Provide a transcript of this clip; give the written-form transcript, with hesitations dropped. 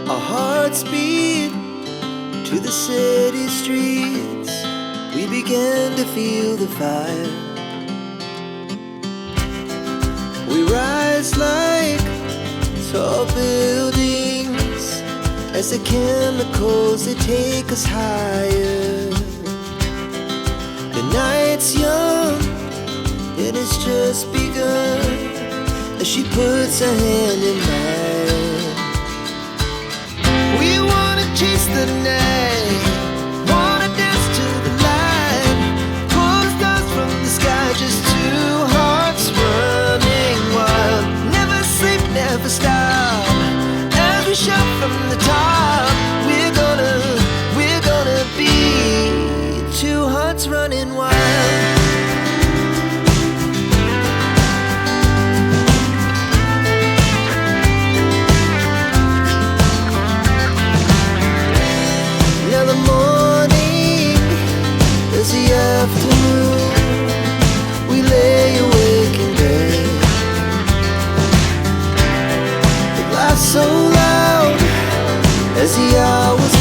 Our hearts beat to the city streets. We began to feel the fire. We rise like tall buildings as the chemicals, they take us higher. The night's young and it's just begun as she puts her hand in mine. We wanna chase the night, wanna dance to the light, pull stars from the sky, just two hearts running wild. Never sleep, never stop, as we shout from the top. We're gonna be two hearts running wild. Now the morning is the afternoon. We lay awake in bed. The laughs so loud as the hours